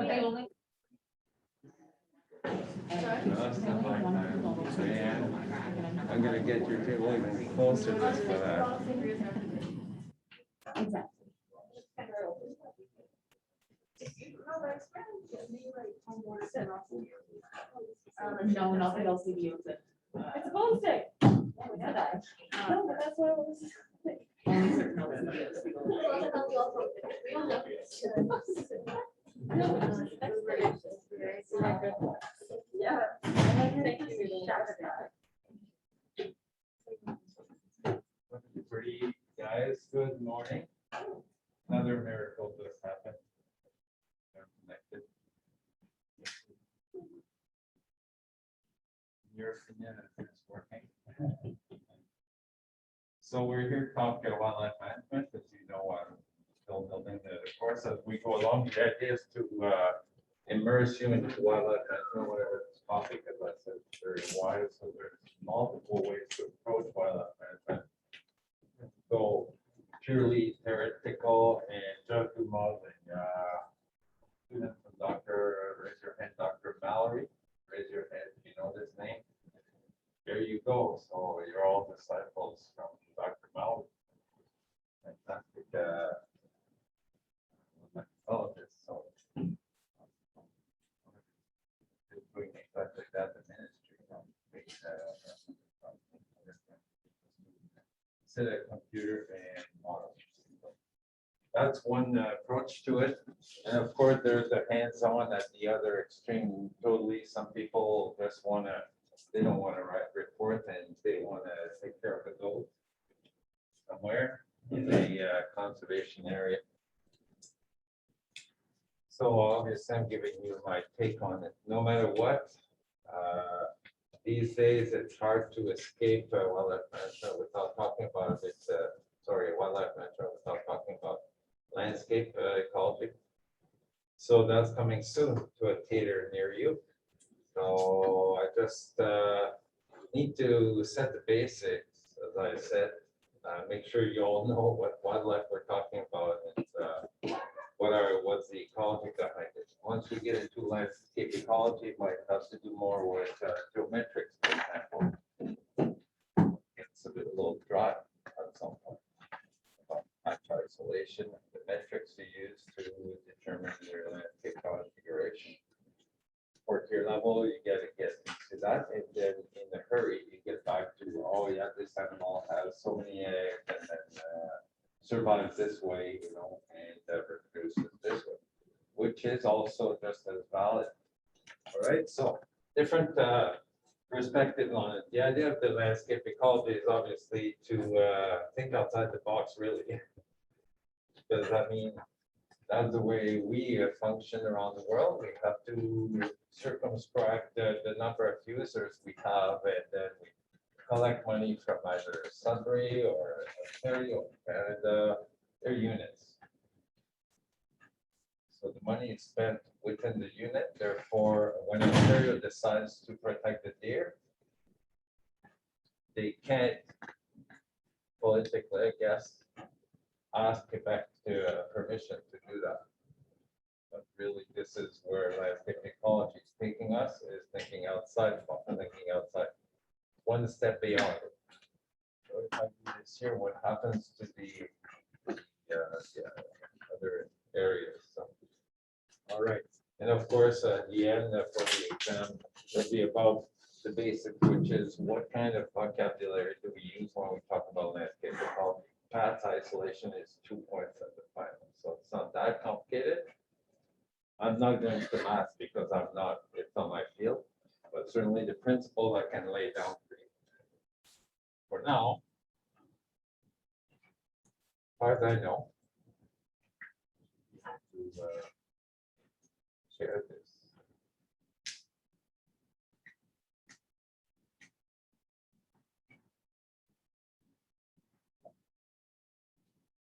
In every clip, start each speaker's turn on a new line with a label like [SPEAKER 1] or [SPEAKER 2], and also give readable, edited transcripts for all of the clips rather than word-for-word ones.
[SPEAKER 1] they only.
[SPEAKER 2] I'm gonna get your table even closer just for that.
[SPEAKER 1] No, nothing else to use it. It's a bone stick. No, but that's what I was. Only certain LCDs. Yeah.
[SPEAKER 2] Pretty guys, good morning. Another miracle just happened. They're connected. Your opinion is it's working. So we're here talking about wildlife management, as you know, I'm still building the course as we go along. The idea is to immerse you into wildlife management, whatever this topic, as I said, it's very wide, so there's multiple ways to approach wildlife management. So purely theoretical and just do modeling. Student from Dr. Raise your hand, Dr. Mallory. Raise your hand if you know this name. There you go. So you're all disciples from Dr. Mallory. Fantastic methodologist. So doing exactly that in ministry. Sit at a computer and model. That's one approach to it. And of course, there's the hands-on at the other extreme. Totally, some people just they don't want to write report and they want to take care of the goat somewhere in a conservation area. So obviously, I'm giving you my take on it. No matter what, these days it's hard to escape wildlife management without talking about it. Wildlife management without talking about landscape ecology. So that's coming soon to a theater near you. So I just need to set the basics, as I said. Make sure you all know what wildlife we're talking about and what's the ecology behind it. Once we get into landscape ecology, it might have to do more with geometrics, for example. It's a little dry at some point. Patch isolation, the metrics you use to determine your landscape configuration. For tier level, you got to get into that, and then in a hurry, you get back to, oh yeah, this animal has so many eggs, and then survives this way, and reproduces this way, which is also just as valid. All right, so different perspective on it. The idea of the landscape ecology is obviously to think outside the box, really. Because I mean, that's the way we function around the world. We have to circumscribe the number of users we have, and then we collect money from either Sudbury or Ontario, Canada, their units. So the money is spent within the unit. Therefore, when Ontario decides to protect the deer, they can't politically, I guess, ask Quebec to permission to do that. But really, this is where landscape ecology is taking us, is thinking outside, one step beyond it. So if I do this here, what happens to the other areas? So, all right, and of course, at the end for the exam, will be about the basics, which is what kind of vocabulary do we use when we talk about landscape ecology? Path isolation is 2 points at the final, so it's not that complicated. I'm not going to math because it's not my field, but certainly the principle I can lay down for you. For now, as far as I know, to share this.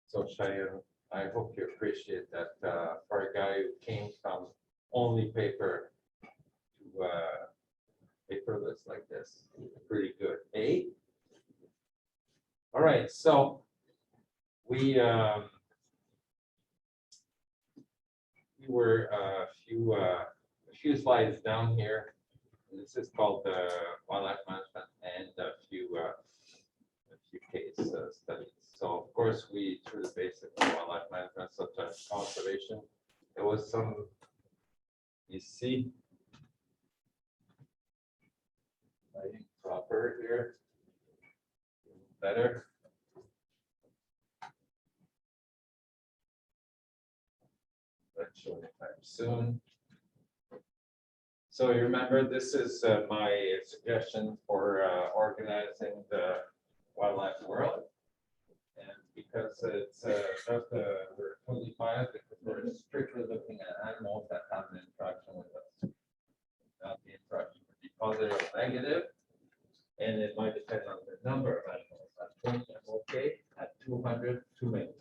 [SPEAKER 2] So Cheyenne, I hope you appreciate that for a guy who came from only paper to paperless like this, pretty good, eh? All right, so we were a few slides down here. This is called wildlife management and a few case studies. So of course, we through the basic wildlife management, such as conservation. There was some, you see, lighting proper here, better. Let's show anytime soon. So you remember, this is my suggestion for organizing the wildlife world. And because it's we're totally biased, because we're strictly looking at animals that have an interaction with us. Not the interaction would be positive or negative, and it might depend on the number of animals. At 20, I'm okay. At 200, too many.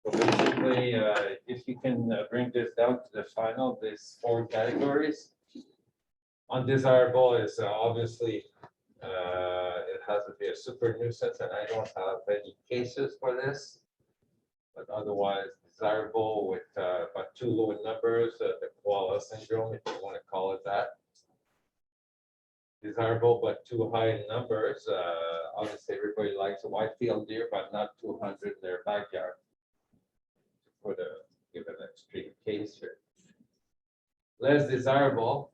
[SPEAKER 2] So basically, if you can bring this down to the final, these 4 categories. Undesirable is obviously, it has to be a super nuisance, and I don't have any cases for this. But otherwise, desirable with but too low in numbers, the koala syndrome, if you want to call it that. Desirable but too high in numbers. Obviously, everybody likes a white-tailed deer, but not 200 in their backyard. For the give an extreme case here. Less desirable.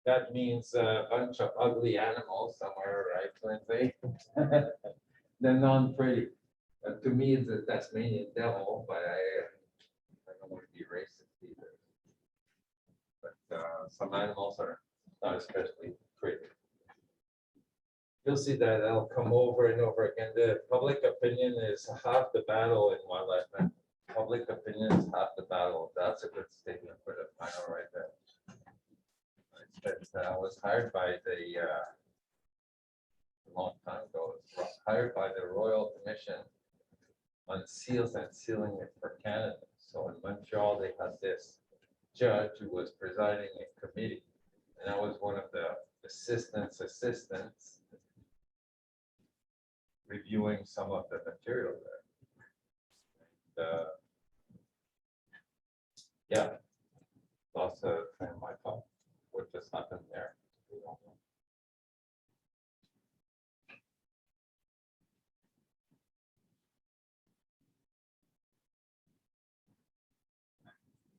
[SPEAKER 2] That means a bunch of ugly animals somewhere, right, Lindsay? They're non-pretty. To me, it's a Tasmanian devil, but I don't want to be racist either. But some animals are not especially pretty. You'll see that that'll come over and over again. The public opinion is half the battle in wildlife management. Public opinion is half the battle. That's a good statement for the final right there. I was hired by the a long time ago. I was hired by the Royal Commission on seals and sealing it for Canada. So in Montreal, they had this judge who was presiding a committee, and I was one of the assistants reviewing some of the material there. Yeah, lots of kind of my thought. What just happened there? We don't know.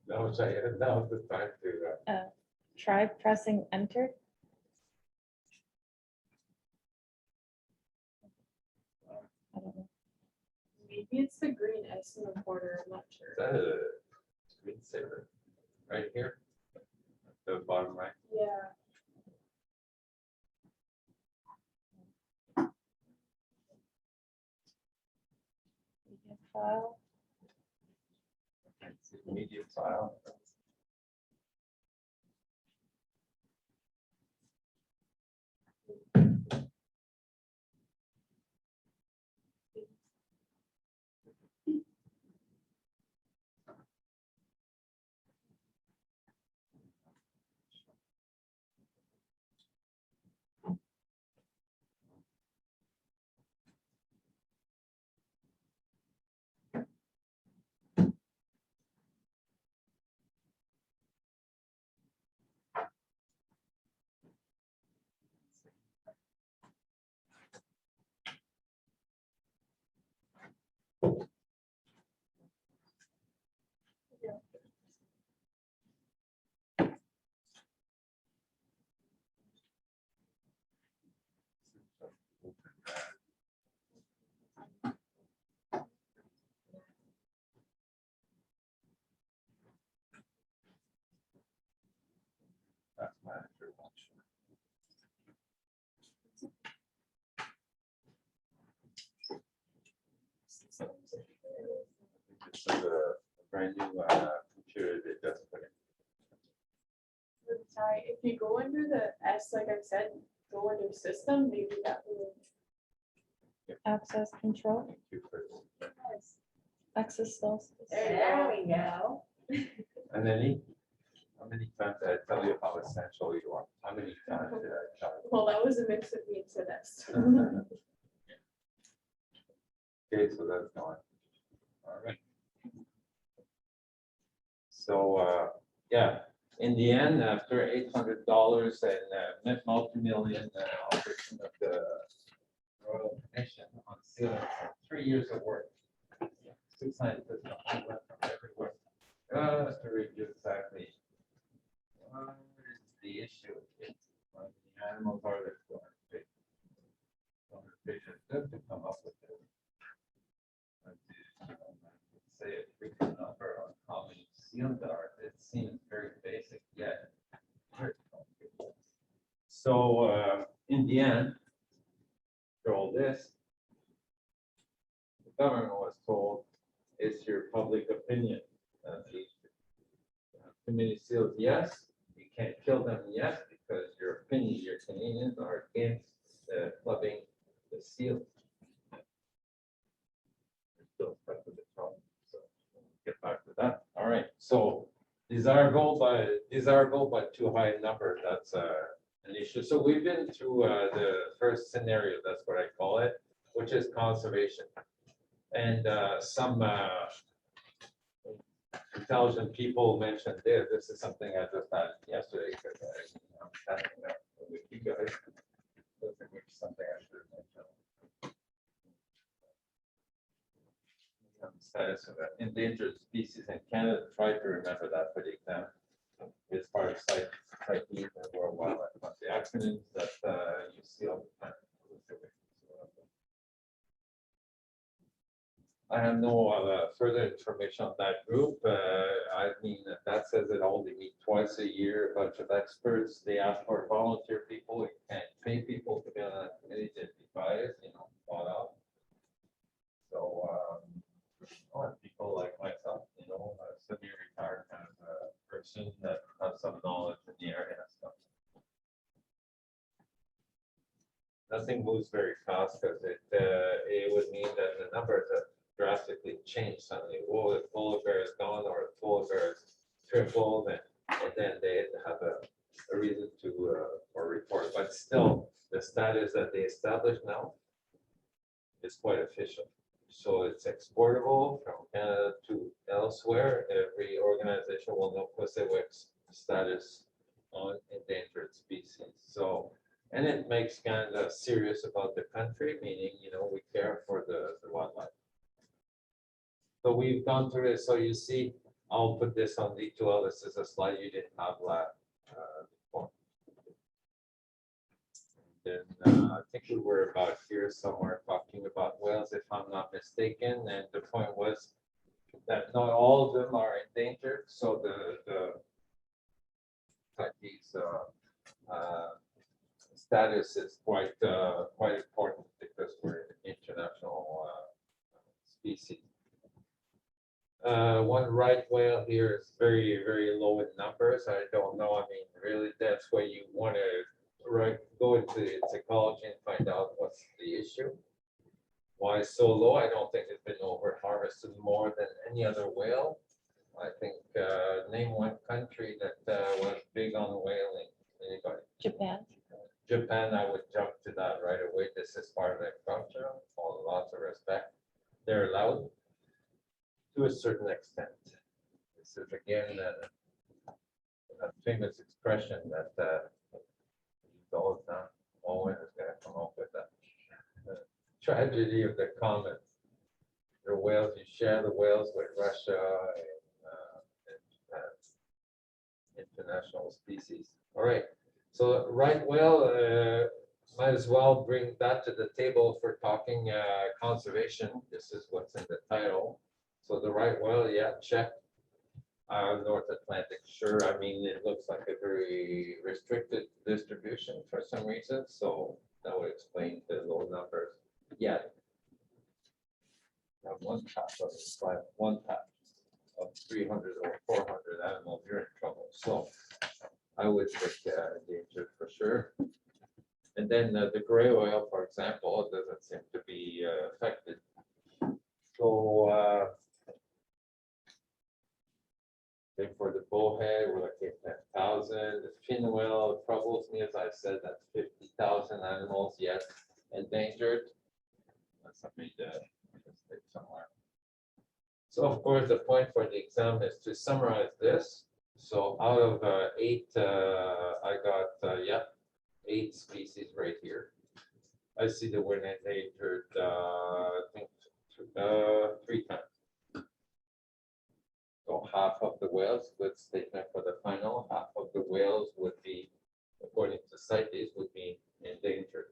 [SPEAKER 2] Now it's the time to.
[SPEAKER 3] Try pressing enter. I don't know.
[SPEAKER 1] Maybe it's the green S in the corner, I'm not sure.
[SPEAKER 2] Is that a screensaver right here? The bottom right.
[SPEAKER 1] Yeah.
[SPEAKER 3] Media file.
[SPEAKER 2] It's a media file. That's my actual watch. This is a brand new computer that does put in.
[SPEAKER 1] Sorry, if you go under the S, like I said, go under system, maybe that will.
[SPEAKER 3] Access control.
[SPEAKER 2] Thank you for this.
[SPEAKER 3] Access cells.
[SPEAKER 1] There we go.
[SPEAKER 2] And then how many times did I tell you how essential you are? How many times did I tell you?
[SPEAKER 1] Well, that was a mix of me and Celeste.
[SPEAKER 2] Okay, so that's going. All right. So, yeah, In the end, after $800 and multi-million operation of the Royal Commission on sealing, 3 years of work. 6 scientists from everywhere. To review exactly what is the issue. When the animals are there, good to come up with it. Say a frequent number on how many seals there are. It seems very basic yet. very complicated. So in the end, for all this, the government was told it's your public opinion. Too many seals, yes. You can't kill them, yes, because your opinion, your Canadians are against clubbing the seals. Still stuck with the problem, so we'll get back to that. All right, so desirable but too high a number. That's an issue. So we've been through the first scenario. That's what I call it, which is conservation, and some intelligent people mentioned this. This is something I just had yesterday because I'm standing up with you guys. Something I should have mentioned. Status of endangered species in Canada. Try to remember that for the exam. As far as site and World Wildlife Fund, the acronyms that you see all the time. I have no further information on that group. I mean, that says it all. They meet twice a year, a bunch of experts. They ask for volunteer people. You can't pay people to be on that committee. They'd be biased, thought out. So, people like myself, semi-retired kind of person that has some knowledge in the area and stuff. Nothing moves very fast because it would mean that the numbers have drastically changed suddenly. Whoa, the polar bear is gone, or the polar bear is tripled, and then they have a reason to or report. But still, the status that they established now is quite official. So it's exportable from Canada to elsewhere. Every organization will know COSEWEC's status on endangered species. So, and it makes Canada serious about the country, meaning, we care for the wildlife. So we've gone through this. So you see, I'll put this on D2L. This is a slide you didn't have before. Then I think we were about here somewhere talking about whales, if I'm not mistaken. And the point was that not all of them are endangered. So the these status is quite important because we're an international species. One right whale here is very, very low in numbers. I don't know. I mean, really, that's where you want to go into its ecology and find out what's the issue. Why so low? I don't think it's been over harvested more than any other whale. I think name one country that was big on whaling. Anybody?
[SPEAKER 3] Japan.
[SPEAKER 2] Japan, I would jump to that right away. This is part of their culture. Lots of respect. They're allowed to a certain extent. This is again a famous expression that all the time. Owen is going to come up with that. The tragedy of the commons. The whales, you share the whales with Russia and international species. All right. So right whale, might as well bring that to the table for talking conservation. This is what's in the title. So the right whale, yeah, check. North Atlantic, sure. I mean, it looks like a very restricted distribution for some reason. So that would explain the low numbers. Yeah. Now one patch of this slide, one patch of 300 or 400 animals, you're in trouble. So I would take endangered for sure. And then the gray whale, for example, doesn't seem to be affected. So for the bullhead, we're looking at 10,000. The fin whale troubles me, as I said, that's 50,000 animals yet endangered. That's a big mistake somewhere. So of course, the point for the exam is to summarize this So out of 8, I got, yeah, 8 species right here. I see the word endangered, I think, 3 times. So half of the whales, good statement for the final, half of the whales would be, according to CITES, would be endangered.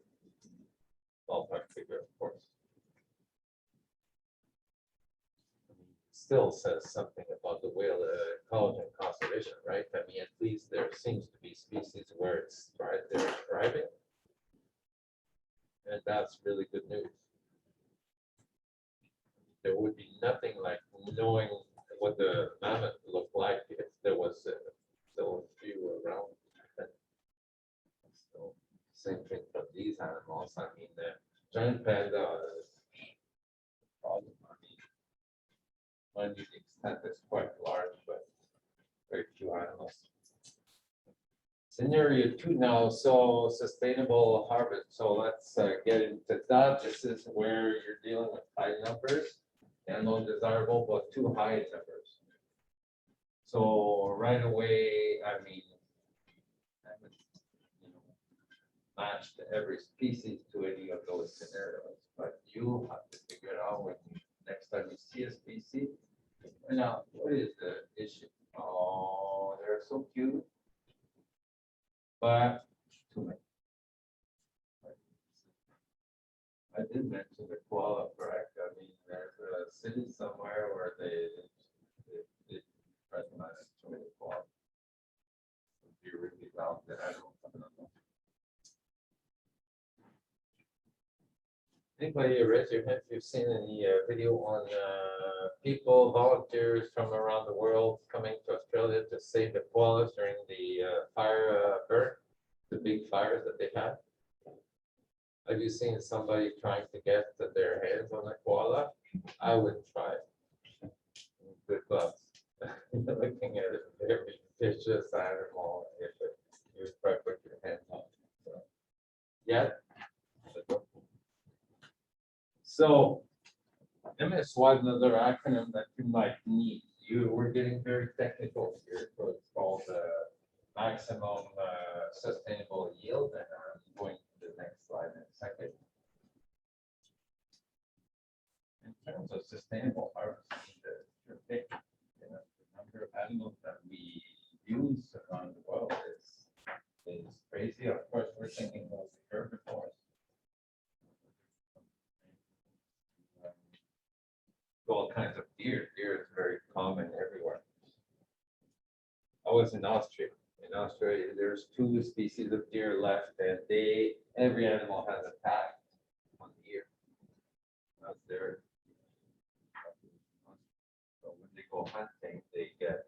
[SPEAKER 2] Ballpark figure, of course. Still says something about the whale ecology and conservation, right? I mean, at least there seems to be species where it's they're thriving. And that's really good news. There would be nothing like knowing what the mammoth looked like if there was still a few around. So same thing for these animals. I mean, the giant panda is a problem. I mean, the extent is quite large, but very few animals. Scenario 2 now, so sustainable harvest. So let's get into that. This is where you're dealing with high numbers and undesirable, but too high numbers. So right away, I mean, I haven't, matched every species to any of those scenarios, but you have to figure it out when next time you see a species. Now, what is the issue? Oh, they're so cute. But too many. I did mention the koala, correct? I mean, there's a city somewhere where they recognize too many koalas. It'd be really loud that I don't know. Anybody raise your hand if you've seen any video on people, volunteers from around the world coming to Australia to save the koalas during the fire burn, the big fires that they had? Have you seen somebody trying to get their hands on a koala? I would try. Good gloves. Looking at a very vicious animal if you try to put your hands on it. So, yeah. So MSY is another acronym that you might need. We're getting very technical here, so it's called maximum sustainable yield, and I'm going to the next slide in a second. In terms of sustainable harvesting, the number of animals that we use around the world is crazy. Of course, we're thinking of the herbivores. All kinds of deer. Deer is very common everywhere. I was in Austria. In Australia, there's 2 species of deer left, and every animal has a tag on the ear. That's their. So when they go hunting, they get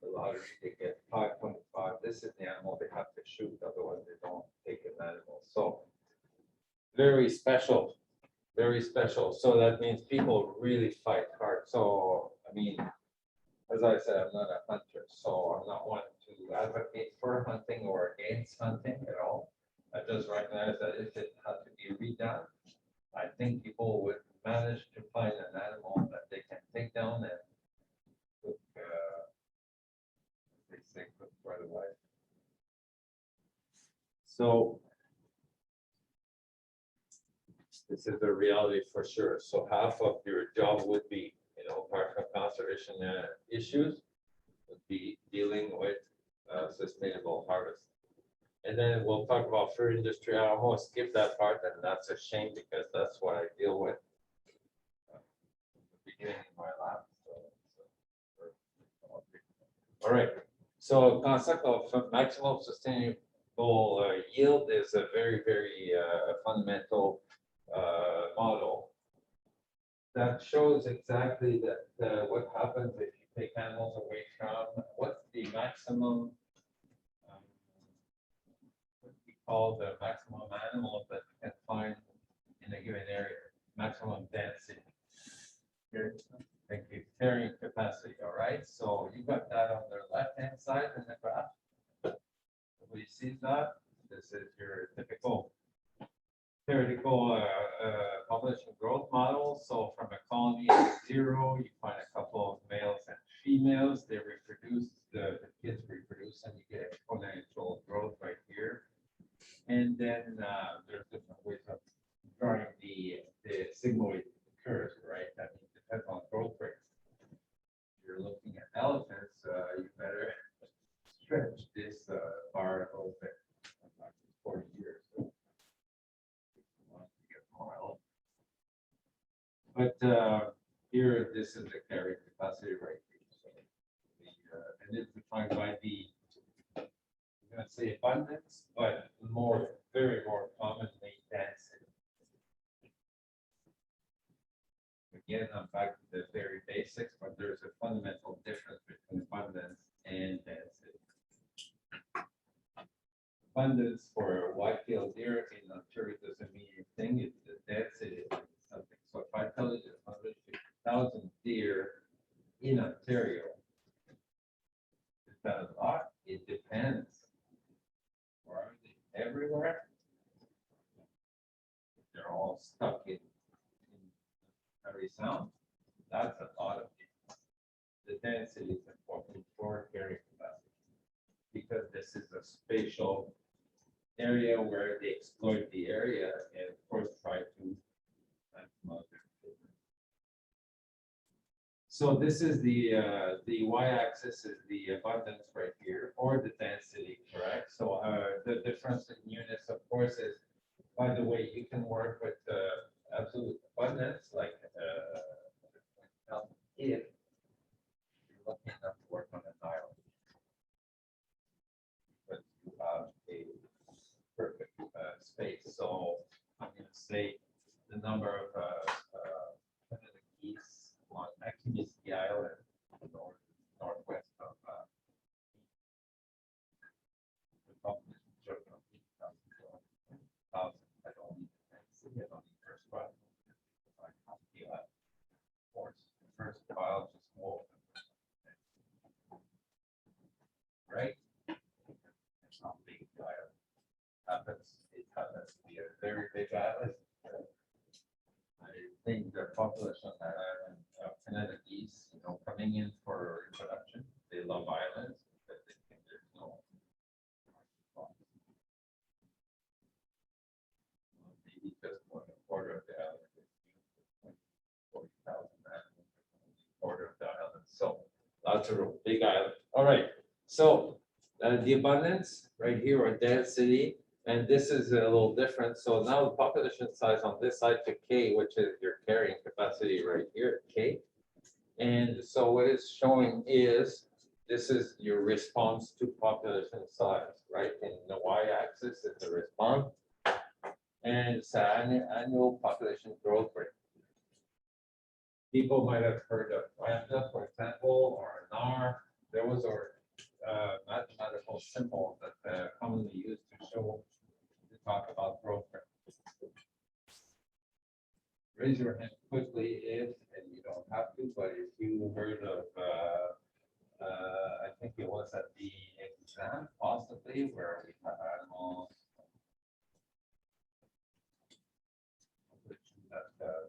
[SPEAKER 2] the lottery. They get 525. This is the animal they have to shoot, otherwise they don't take an animal. So very special. Very special. So that means people really fight hard. So, I mean, as I said, I'm not a hunter, so I'm not one to advocate for hunting or against hunting at all. I just recognize that if it had to be redone, I think people would manage to find an animal that they can take down and cook, they say, cook right away. So, this is the reality for sure. So half of your job would be, apart from conservation issues, would be dealing with sustainable harvest. And then we'll talk about food industry. I almost skip that part, and that's a shame because that's what I deal with at the beginning of my lab. All right. So concept of maximum sustainable yield is a very, very fundamental model that shows exactly that what happens if you take animals away from what's the maximum what we call the maximum animals that you can find in a given area, maximum density. Here, thank you, carrying capacity. All right, so you got that on the left hand side in the graph. Everybody sees that. This is your typical theoretical population growth model. So from a colony of 0, you find a couple of males and females. They reproduce, the kids sudden you get exponential growth right here. And then there's different ways of drawing the sigmoid curves, right? That depends on growth rate. If you're looking at elephants, you better stretch this bar a little bit, like 40 years. So you want to get more elephants. But here, this is the carrying capacity right here. So and it's defined by the, I'm gonna say abundance, but very more commonly density. Again, I'm back to the very basics, but there's a fundamental difference between abundance and density. Abundance for white-tailed deer in Ontario doesn't mean anything. It's the density of something. So if I tell you there's 150,000 deer in Ontario, is that a lot? It depends. Or are they everywhere? If they're all stuck in every sound, that's a lot of deer. The density is important for carrying capacity because this is a spatial area where they exploit the area and of course try to maximize their business. So this is the y-axis is the abundance right here, or the density, correct? So the difference in units, of course, is, by the way, you can work with absolute abundance, like if you're lucky enough to work on an island, but you have a perfect space. So I'm going to say the number of Canada geese on Akimisky Island, northwest of the population children of 8,000. I don't need the density, I don't need first spot. I have the of course, the first file just more. Right? It's not big island. It happens to be a very big island. I think the population on that island of Canada geese, coming in for reproduction, they love islands, but they think there's no. Maybe just 1/4 of the island is used for 40,000 animals, 1/4 of the island. So lots of big island. All right. So the abundance right here, or density, and this is a little different. So now the population size on this side to K, which is your carrying capacity right here, K. And so what it's showing is, this is your response to population size, right? And the y-axis is the response. And it's an annual population growth rate. People might have heard of lambda, for example, or an R. There was a mathematical symbol that commonly used to talk about growth rate. Raise your hand quickly if, and you don't have to, but if you heard of, I think it was at the exam possibly, where we have animals that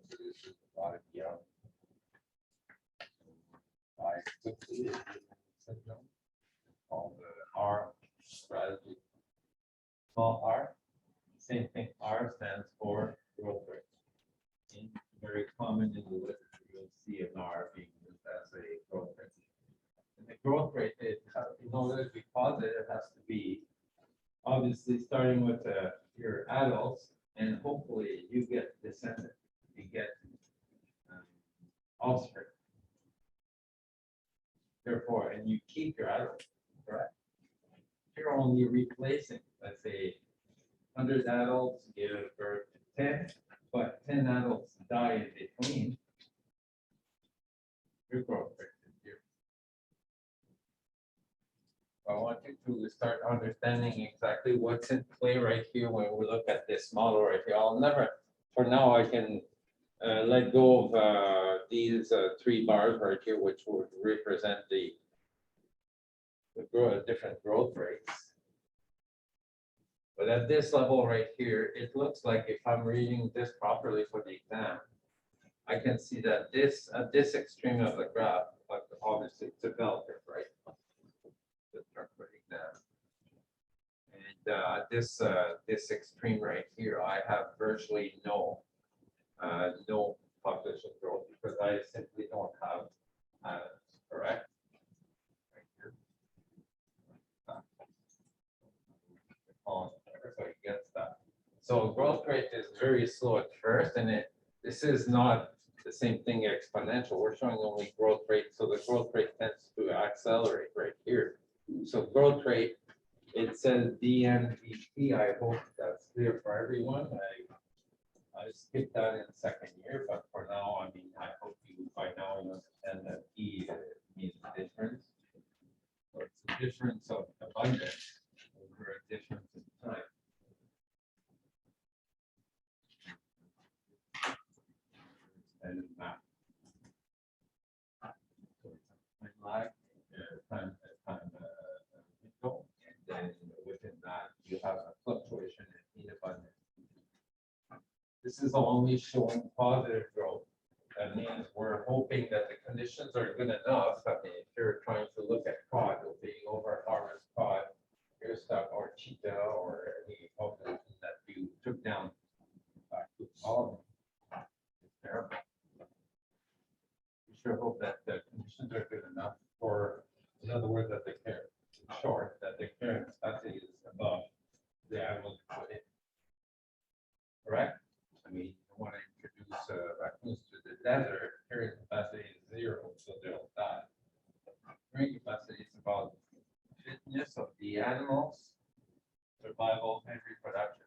[SPEAKER 2] produces a lot of young. I quickly syndrome. Called the R strategy. Small r, same thing. R stands for growth rate. In very common in the literature, you'll see an R being used as a growth rate. And the growth rate, in order to be positive, it has to be obviously starting with your adults, and hopefully you get descendants, you get offspring. Therefore, and you keep your adults. Correct. You're only replacing, let's say, 100 adults give birth to 10, but 10 adults die in between. Your growth rate is zero. I want you to start understanding exactly what's in play right here when we look at this model right here. I'll never, for now, I can let go of these 3 bars right here, which would represent the different growth rates. But at this level right here, it looks like if I'm reading this properly for the exam, I can see that this at this extreme of the graph, like obviously it's a bell curve, right? The term for the exam. this extreme right here, I have virtually no population growth because I simply don't have, correct? Right here. Everybody gets that. So growth rate is very slow at first, and this is not the same thing exponential. We're showing only growth rate, so the growth rate tends to accelerate right here. So growth rate, it says DNVT. I hope that's clear for everyone. I skipped that in second year, but for now, I mean, I hope you by now you understand that E means difference. So it's a difference of abundance over a difference in time. And map. So it's a time lag, time window, and then within that you have a fluctuation in abundance. This is only showing positive growth. That means we're hoping that the conditions are good enough. I mean, if you're trying to look at cod, being over harvest cod, here's stuff or cheetah or any population that you took down back to all of them. It's terrible. We sure hope that the conditions are good enough for, in other words, that the care, short, that the carrying capacity is above the animals put in. Correct? I mean, you want to introduce raccoons to the desert, carrying capacity is 0, so they'll die. Carrying capacity is about fitness of the animals, survival, and reproduction.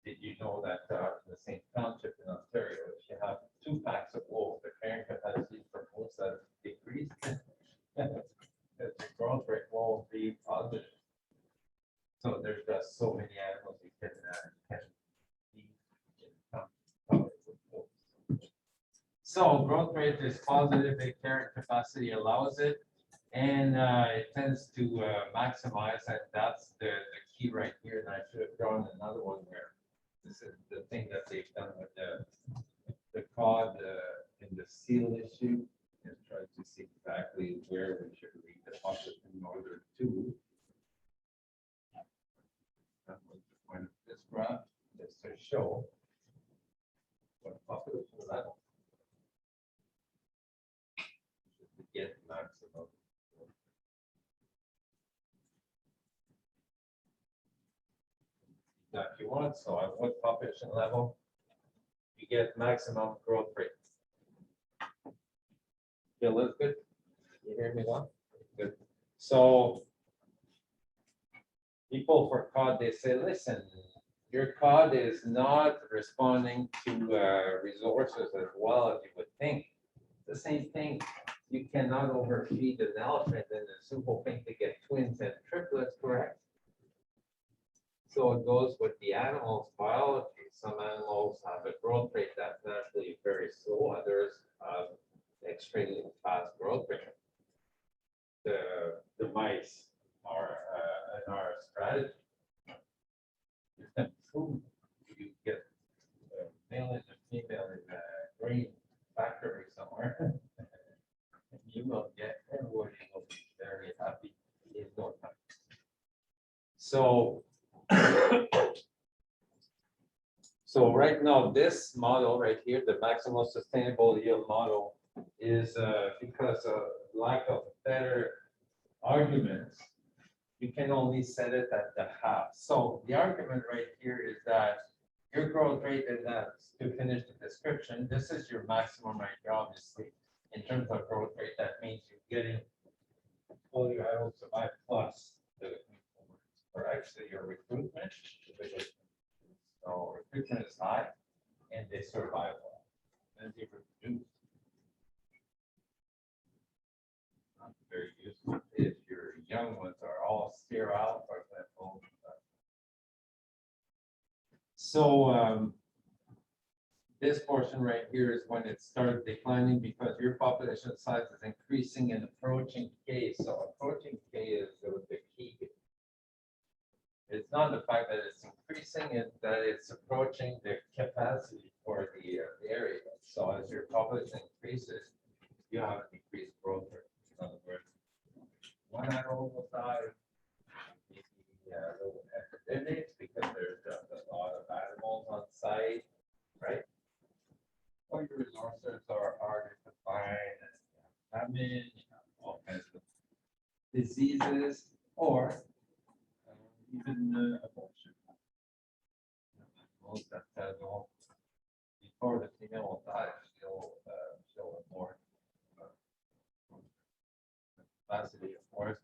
[SPEAKER 2] Did you know that in the same township in Ontario, if you have 2 packs of wolves, the carrying capacity for wolves has decreased? The growth rate will be positive. So there's just so many animals you can feed in wolves. So growth rate is positive, the carrying capacity allows it, and it tends to maximize, and that's the key right here. And I should have drawn another one where this is the thing that they've done with the cod in the seal issue, and try to see exactly where we should read the population in order to. That was the point of this graph, is to show what population level should get maximum. Now, if you want, so at what population level you get maximum growth rate. Feel this good? You hear me well? Good. So people for cod, they say, listen, your cod is not responding to resources as well as you would think. It's the same thing. You cannot overfeed an elephant and a simple thing to get twins and triplets, correct? So it goes with the animals' biology. Some animals have a growth rate that's naturally very slow, others have extremely fast growth rate. The mice are in our strategy. You can prove you get a male and a female in a grain factory somewhere. You will get everybody will be very happy in no time. So so right now, this model right here, the maximum sustainable yield model, is because of lack of better arguments, you can only set it at the half. So the argument right here is that your growth rate, and that's to finish the description, this is your maximum right here, obviously. In terms of growth rate, that means you're getting all your animals survive plus the or actually your recruitment. So recruitment is high and they survive well. And they reproduce. Not very useful if your young ones are all sterile, for example. So this portion right here is when it starts declining because your population size is increasing and approaching K. So approaching K is the key. It's not the fact that it's increasing, it's that it's approaching the capacity for the area. So as your population increases, you have an increased growth rate. In other words, one animal will die. Maybe a little epidemics because there's just a lot of animals on site, right? Or your resources are harder to find, and famine, all kinds of diseases, or even abortion. Most that no, before the female will die, she'll abort. Capacity, of course,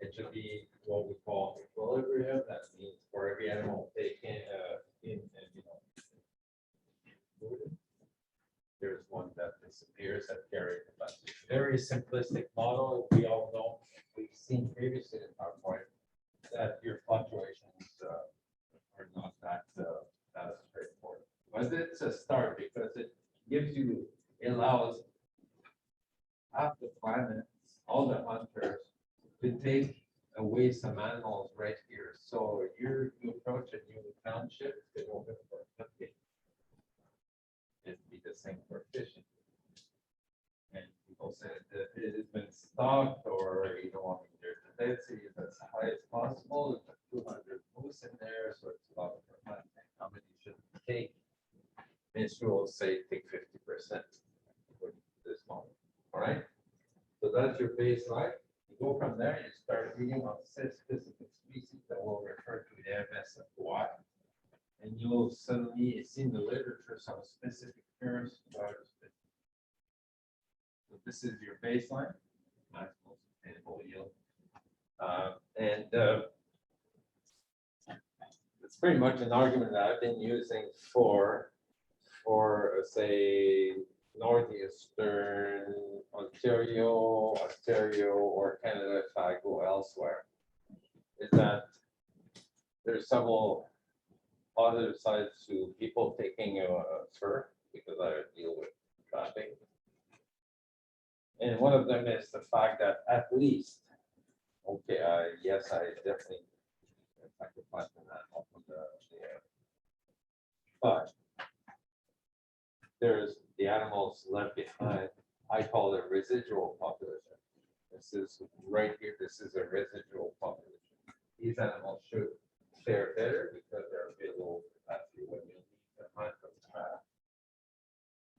[SPEAKER 2] it should be what we call equilibrium. That means for every animal taken in, there's one that disappears at carrying capacity. Very simplistic model. We all know, we've seen previously in PowerPoint that your fluctuations are not that straightforward. But it's a start because it gives you, it allows half the planet, all the hunters, to take away some animals right here. So you approach a new township, they open for hunting. It'd be the same for fishing. And people say that it has been stocked, or there's a density that's as high as possible. There's 200 moose in there, so it's a lot of hunting. How many should take? Ministry will say take 50% for this moment. All right. So that's your baseline. You go from there, you start reading on specific species that will refer to the MSFY. And you'll suddenly see in the literature some specific terms about a species. So this is your baseline, maximal sustainable yield. It's pretty much an argument that I've been using for say, Northeastern Ontario, or Canada if I go elsewhere, is that there's several other sides to people taking fur, because I deal with trapping. And one of them is the fact that at least, okay, yes, I definitely sacrifice that off of the but there's the animals left behind. I call it residual population. This is right here. This is a residual population. These animals should fare better because they're below capacity when you leave the hunt from the trap.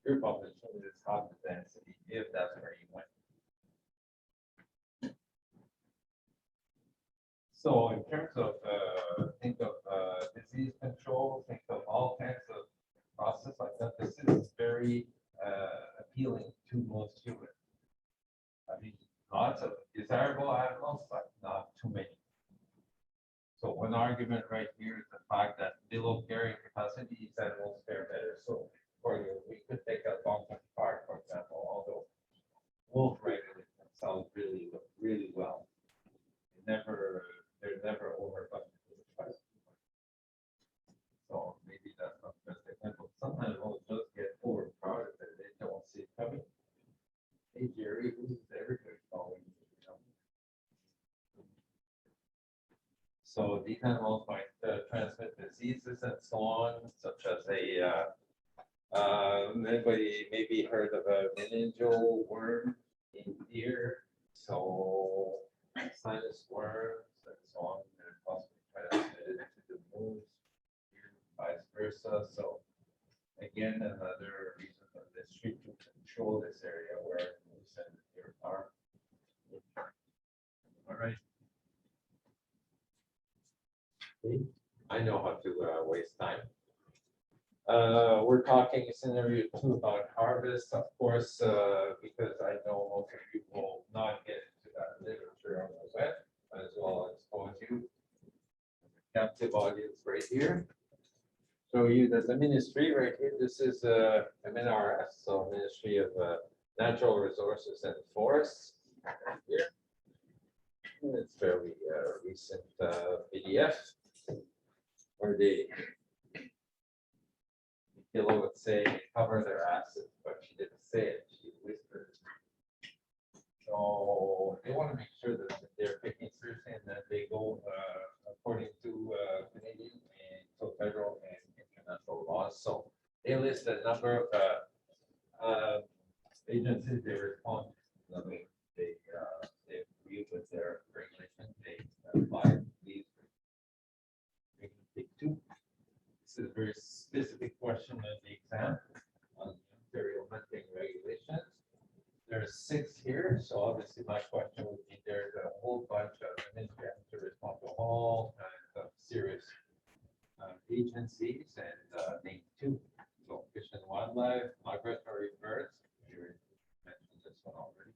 [SPEAKER 2] Your population is half the density if that's where you went. So in terms of think of disease control, think of all kinds of process like that. This is very appealing to most humans. I mean, lots of desirable animals, but not too many. So one argument right here is the fact that below carrying capacity, these animals fare better. So for you, we could take a Algonquin Park, for example, although wolf regulate themselves really well. They're never overbudgeted. So maybe that's not the best example. Sometimes we'll just get overcrowded and they don't see it coming. Hey Jerry, who's everybody following you? So these animals might transmit diseases and so on, such as anybody maybe heard of a meningeal worm in deer? So sinus worms and so on, they're possibly transmitted to the moose, vice versa. So again, another reason for this street to control this area where moose and deer are. All right. See, I know how to waste time. We're talking scenario 2 about harvest, of course, because I know most of you will not get into that literature on the web, as well as expose you. Captive audience right here. Show you that the ministry right here, this is MNRS, so Ministry of Natural Resources and Forests. Right here. And it's fairly recent PDF where they Kilo would say cover their asses, but she didn't say it, she whispered. So they want to make sure that they're taking seriously and that they go according to Canadian and so federal and international laws. So they list a number of agencies they respond to. They agree with their very specific question in the exam on Ontario hunting regulations. There's 6 here, so obviously my question would be, there's a whole bunch of, and then you have to respond to all kinds of serious agencies, and name 2. So Fish and Wildlife, Migratory Birds, you mentioned this one already.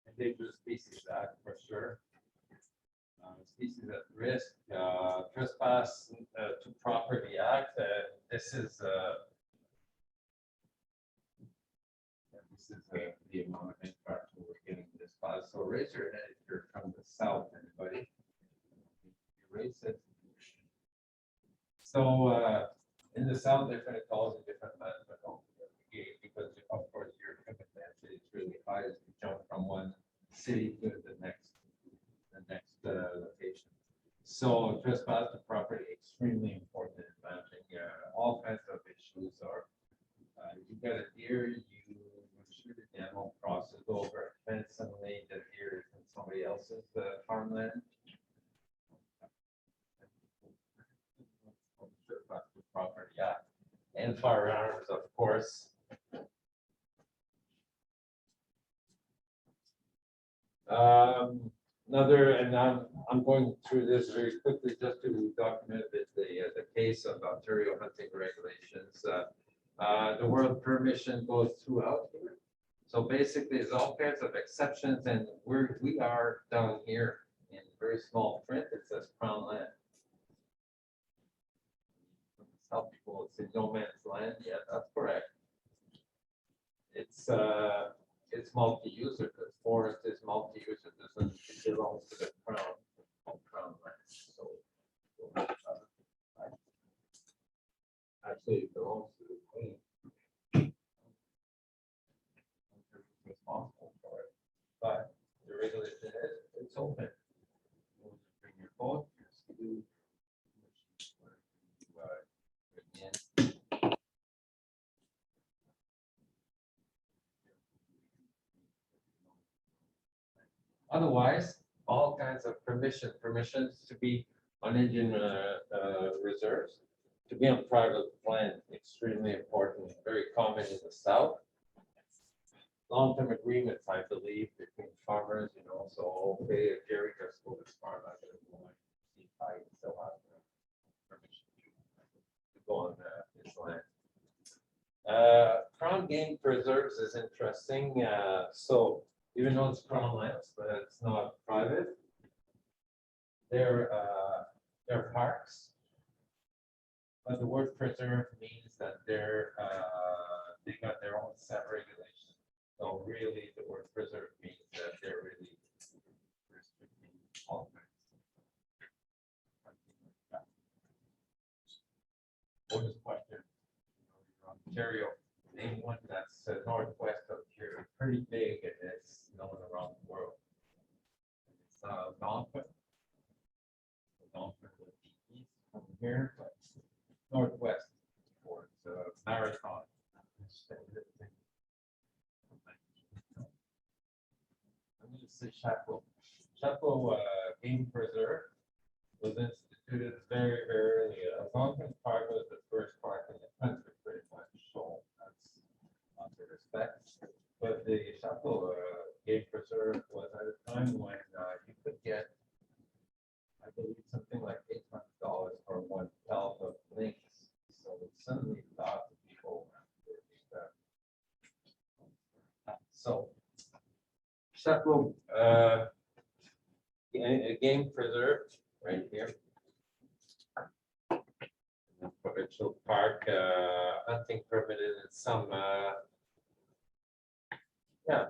[SPEAKER 2] Endangered Species Act for sure. Species at risk, trespass to property act, this is the amount of infraction we're getting in this class. So raise your hand if you're from the south, anybody. Raise it. So in the south, they're going to call it a different management because of course your commitment is really high as you jump from one city to the next location. So trespass to property extremely important in managing all kinds of issues. Or you got a deer, you shoot the animal, crosses over a fence, suddenly the deer is in somebody else's farmland. Trespass to property, yeah, and firearms, of course. Another, and I'm going through this very quickly just to document a bit the case of Ontario hunting regulations. The word permission goes throughout here. So basically, there's all kinds of exceptions, and we are down here in very small print. It says Crown land. Some people say no man's land. Yeah, that's correct. It's multi-user because forest is multi-user. Doesn't belong to the crown. Crown land. So actually, it belongs to the queen. Responsible for it, but the regulation is it's open. You bring your boat, your ski. Otherwise, all kinds of permissions to be on Indian reserves, to be on private land, extremely important, very common in the south. Long-term agreements, I believe, between farmers, so okay, if Jerry goes to this farm, I'm going to go and see if I still have permission to go on his land. Crown game preserves is interesting. So even though it's crown lands, but it's not private, they're parks. But the word preserve means that they got their own set regulations. So really, the word preserve means that they're really restricting all kinds. Bonus question. Ontario, name one that's northwest of here, pretty big, and it's known around the world. It's Algonquin. Algonquin would be east from here, but northwest towards Marathon. I'm going to say Chapeau. Chapeau Game Preserve was instituted very, very early. Algonquin Park was the first park in the country, pretty much. So that's not to respect. But the Chapeau Game Preserve was at a time when you could get, I believe, something like $800 for one pelt of lynx. So it suddenly lots of people so Chapeau Game Preserve right here. Provincial park, hunting permitted in some, yeah,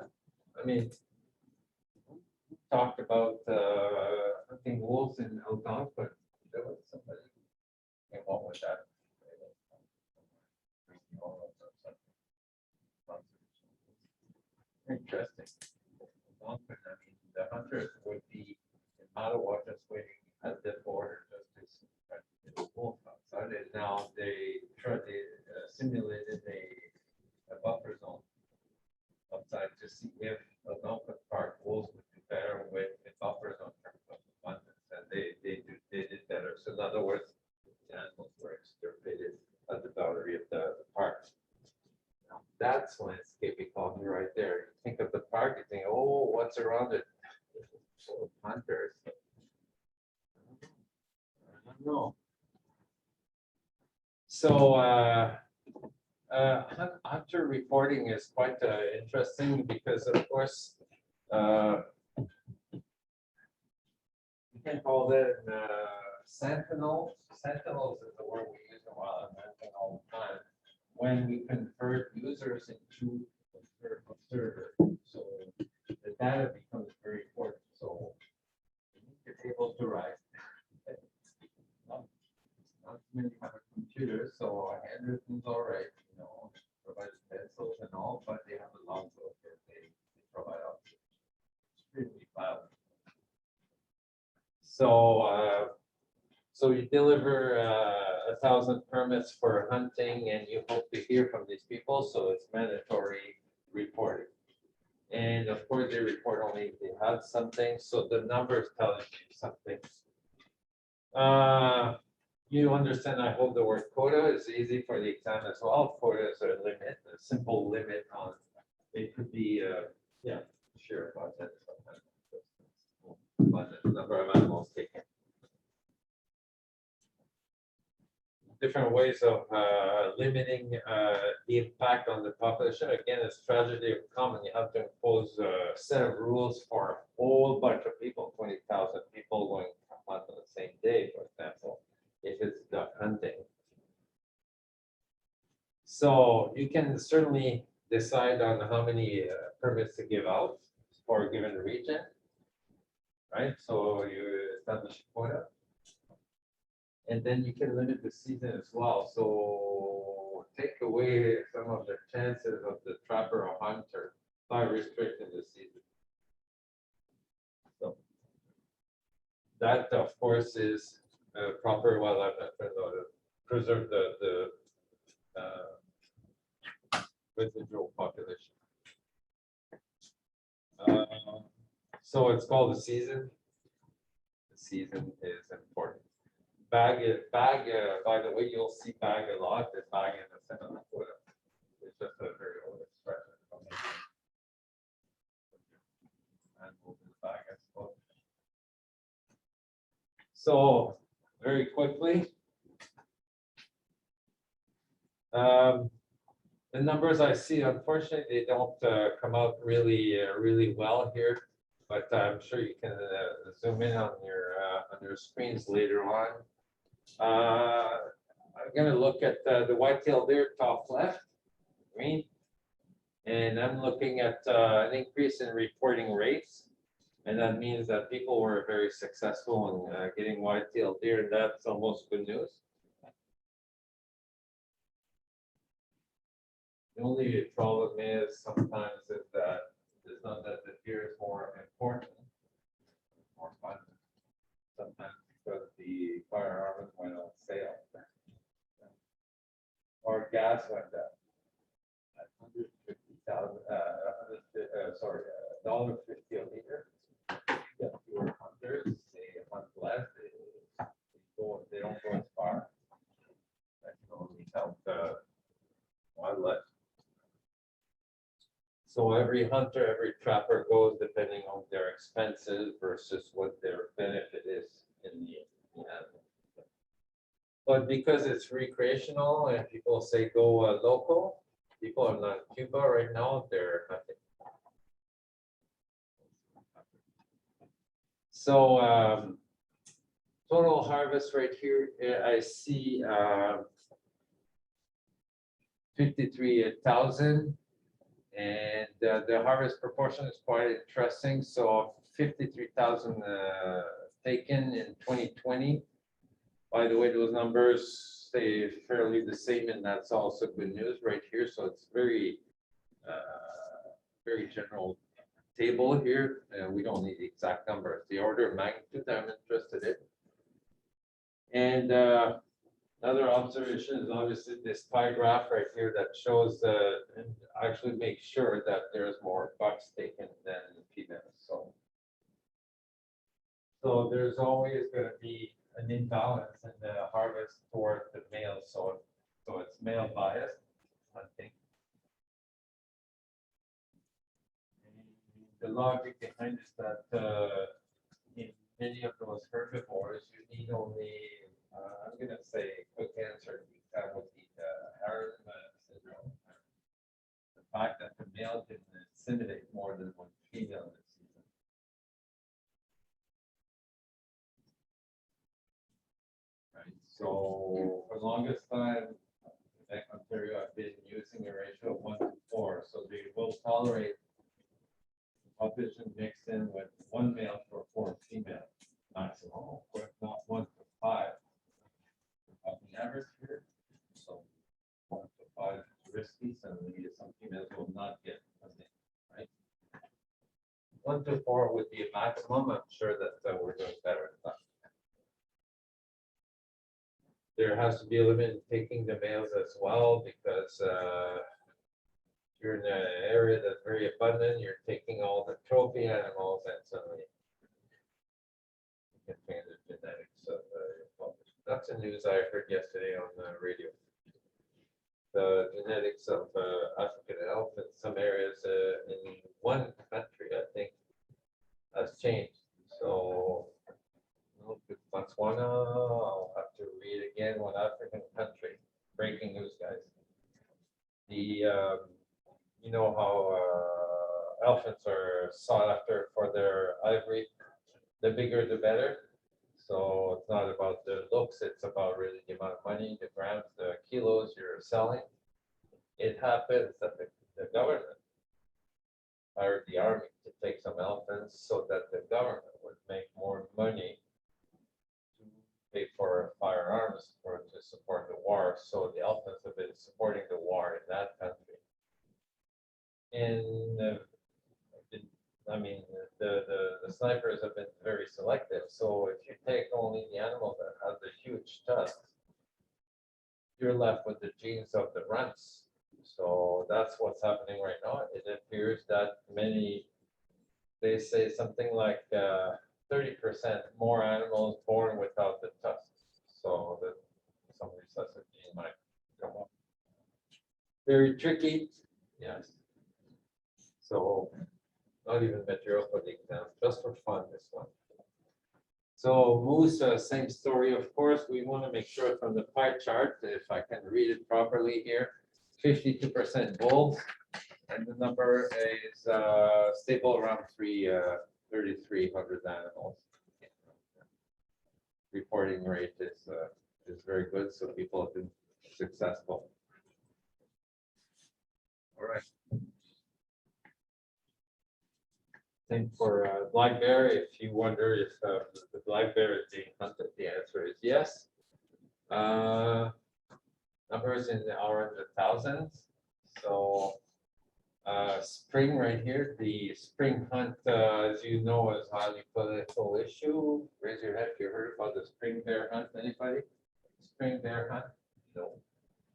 [SPEAKER 2] I mean, talked about hunting wolves in Algonquin. There was somebody who came up with that. Interesting. Algonquin, I mean, the hunters would be in Ottawa just waiting at the border just to get a wolf outside. And now they simulated a buffer zone outside to see if Algonquin Park wolves would do better with a buffer zone in terms of abundance, and they did better. So in other words, the animals were extirpated That's landscape ecology right there. You think of the park, you think, oh, what's around it? Full of hunters. I don't know. So, hunter reporting is quite interesting because, of course, you can call it sentinels. Sentinels is the word we use in wildlife management all the time. When we convert users into observers, so the data becomes very important. So you need your tables to write. Not many have a computer, so handwritten's all right, you know, provide pencils and all, but they have a logbook that they provide out. Extremely valuable. So, so you deliver 1,000 permits for hunting, and you hope to hear from these people. So it's mandatory reporting, and of course they report only if they have something. So the numbers tell you something. You understand? I hope the word quota is easy for the exam as well. Quota is a limit, a simple limit on. It could be, yeah, sure about that. But the number of animals taken. Different ways of limiting the impact on the population. Again, it's tragedy of common. You have to impose a set of rules for a whole bunch of people, 20,000 people going to hunt on the same day, for example, if it's duck hunting. So you can certainly decide on how many permits to give out for a given region, right? So you establish a quota. And then you can limit the season as well. So take away some of the chances of the trapper or hunter by restricting the season. So that, of course, is proper wildlife management in order to preserve the residual population. So it's called the season. The season is important. Bag, by the way, you'll see bag a lot. The bag in the center quota. It's just a very old expression. And move the bag, I suppose. So very quickly, the numbers I see, unfortunately, they don't come out really well here. But I'm sure you can zoom in on your screens later on. I'm going to look at the white-tailed deer top left, green, and I'm looking at an increase in reporting rates, and that means that people were very successful in getting white-tailed deer, and that's almost good news. The only problem is sometimes is that it's not that the deer is more important, more fun. Sometimes because the firearms went on sale. Or gas went up. At 150,000, sorry, $1.50 a liter. Yeah, fewer hunters, they hunt less, they don't go as far. That can only help wildlife. So every hunter, every trapper goes depending on their expenses versus what their benefit is in the end. But because it's recreational and people say go local, people are not in Cuba right now, they're hunting. So total harvest right here, I see 53,000. And the harvest proportion is quite interesting. So 53,000 taken in 2020. By the way, those numbers stay fairly the same, and that's also good news right here. So it's very general table here. We don't need the exact numbers. The order of magnitude I'm interested in. And another observation is obviously this pie graph right here that shows and actually makes sure that there's more bucks taken than females. So there's always going to be an imbalance in the harvest toward the males. So it's male biased hunting. the logic behind is that in many of those herbivores, you need only, I'm gonna say, quick answer, that would be Harris syndrome. The fact that the male can inseminate more than one female in the season. Right, so for the longest time, in Ontario, I've been using a ratio of 1 to 4, so they will tolerate population mixed in with 1 male for 4 females maximum, but not 1 to 5. On the average here, so 1 to 5 is risky, so maybe some females will not get a mate, right? 1 to 4 would be a maximum. I'm sure that we're doing better than that. There has to be a limit in taking the males as well, because you're in an area that's very abundant, you're taking all the trophy animals, and suddenly you can change the genetics of your population. That's the news I heard yesterday on the radio. The genetics of African elk in some areas in one country, I think, has changed. So Botswana, I'll have to read again, one African country. Breaking news, guys. The you know how elephants are sought after for their ivory. The bigger, the better. So it's not about the looks; it's about really the amount of money, the grams, the kilos you're selling. It happens that the government hired the army to take some elephants so that the government would make more money to pay for firearms to support the war. So the elephants have been supporting the war in that country. And I mean, the snipers have been very selective. So if you take only the animal that has the huge tusks, you're left with the genes of the runts. So that's what's happening right now. It appears that they say something like 30% more animals born without the tusks. So that some recessive gene might come up. Very tricky, yes. So not even material for the exam, just for fun, this one. So moose, same story, of course. We want to make sure from the pie chart, if I can read it properly here, 52% bulls, and the number is stable around 3,300 animals. Reporting rate is very good, so people have been successful. All right. Same for black bear. If you wonder if the black bear is being hunted, the answer is yes. Numbers are in the thousands. So spring right here, the spring hunt, as you know, is a highly political issue. Raise your head if you heard about the spring bear hunt. Anybody? Spring bear hunt? No.